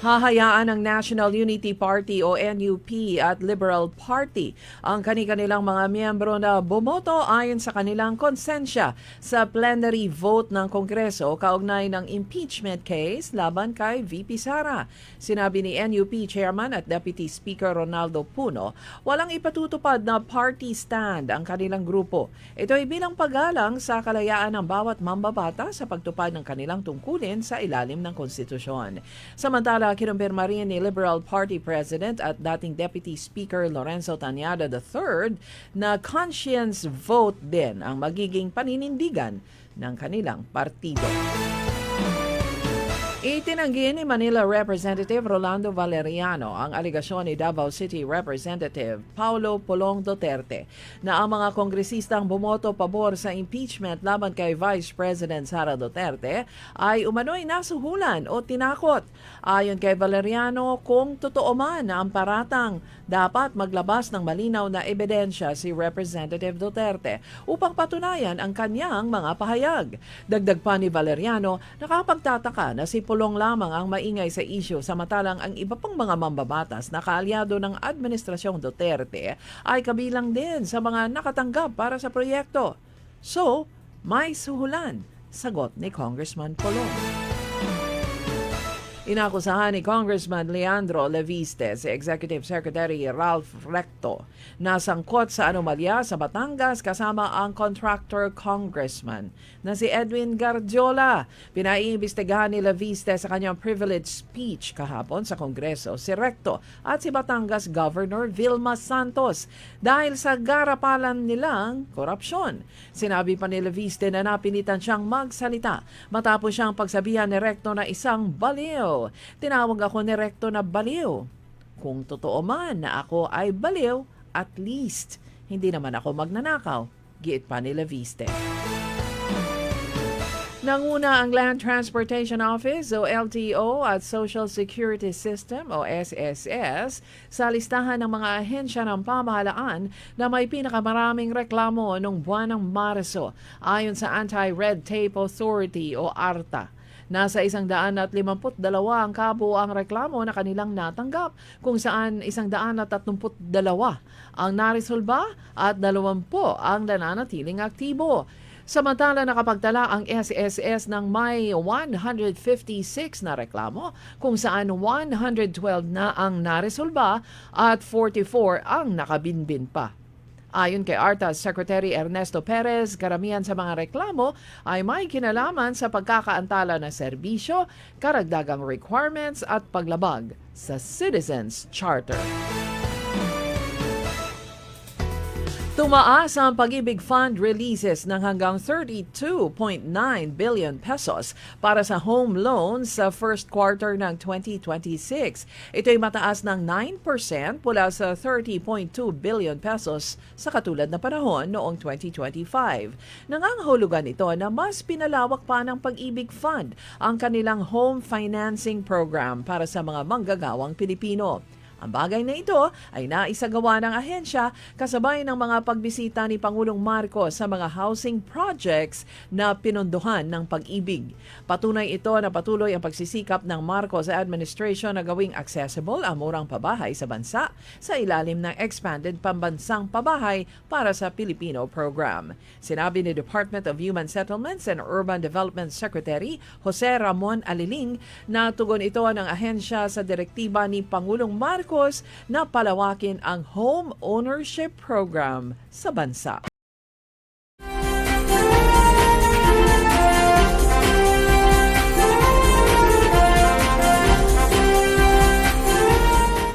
Hahayaan ng National Unity Party o NUP at Liberal Party ang kanilang mga miyembro na bumoto ayon sa kanilang konsensya sa plenary vote ng Kongreso kaugnay ng impeachment case laban kay VP Sara. Sinabi ni NUP Chairman at Deputy Speaker Ronaldo Puno, walang ipatutupad na party stand ang kanilang grupo. Ito ay bilang paggalang sa kalayaan ng bawat mambabata sa pagtupad ng kanilang tungkulin sa ilalim ng konstitusyon. Samantala, kinumpirma rin ni Liberal Party President at dating Deputy Speaker Lorenzo Tañada III na conscience vote din ang magiging paninindigan ng kanilang partido. Itinanggi ni Manila Representative Rolando Valeriano ang aligasyon ni Davao City Representative Paulo Polong Duterte na ang mga kongresistang bumoto pabor sa impeachment laban kay Vice President Sara Duterte ay umano'y nasuhulan o tinakot. Ayon kay Valeriano, kung totoo man na ang paratang, dapat maglabas ng malinaw na ebidensya si Representative Duterte upang patunayan ang kanyang mga pahayag. Dagdag pa ni Valeriano, nakapagtataka na si Pulong lamang ang maingay sa isyu samantalang ang iba pang mga mambabatas na kaalyado ng Administrasyong Duterte ay kabilang din sa mga nakatanggap para sa proyekto. So, may suhulan, sagot ni Congressman Pulong. Inakusahan ni Congressman Leandro Leviste si Executive Secretary Ralph Recto na sangkot sa anomalya sa Batangas kasama ang contractor congressman na si Edwin Gardiola. Pinaiimbestigahan ni Leviste sa kanyang privilege speech kahapon sa Kongreso si Recto at si Batangas Governor Vilma Santos dahil sa garapalan nilang korupsyon. Sinabi pa ni Leviste na napilitan siyang magsalita matapos siyang pagsabihan ni Recto na isang baliw. Tinawag ako ni Recto na baliw. Kung totoo man na ako ay baliw, at least hindi naman ako magnanakaw, giit pa ni Leviste. Nanguna ang Land Transportation Office o LTO at Social Security System o SSS sa listahan ng mga ahensya ng pamahalaan na may pinakamaraming reklamo noong buwan ng Marso ayon sa Anti-Red Tape Authority o ARTA. Nasa 152 ang kabuuang reklamo na kanilang natanggap, kung saan 132 ang naresolba at 20 ang nananatiling aktibo. Samantala nakapagtala ang SSS ng may 156 na reklamo, kung saan 112 na ang naresolba at 44 ang nakabinbin pa. Ayon kay ARTA Secretary Ernesto Perez, karamihan sa mga reklamo ay may kinalaman sa pagkakaantala ng serbisyo, karagdagang requirements at paglabag sa Citizens Charter. Tumaas ang Pag-ibig Fund releases ng hanggang 32.9 billion pesos para sa home loans sa first quarter ng 2026. Ito'y mataas ng 9% mula sa 30.2 billion pesos sa katulad na panahon noong 2025. Nangangahulugan ito na mas pinalawak pa ng Pag-ibig Fund ang kanilang home financing program para sa mga manggagawang Pilipino. Ang bagay na ito ay naisagawa ng ahensya kasabay ng mga pagbisita ni Pangulong Marcos sa mga housing projects na pinondohan ng Pag-ibig. Patunay ito na patuloy ang pagsisikap ng Marcos administration na gawing accessible ang murang pabahay sa bansa sa ilalim ng Expanded Pambansang Pabahay para sa Pilipino program. Sinabi ni Department of Human Settlements and Urban Development Secretary Jose Ramon Aliling na tugon ito ng ahensya sa direktiba ni Pangulong Marcos na palawakin ang home ownership program sa bansa.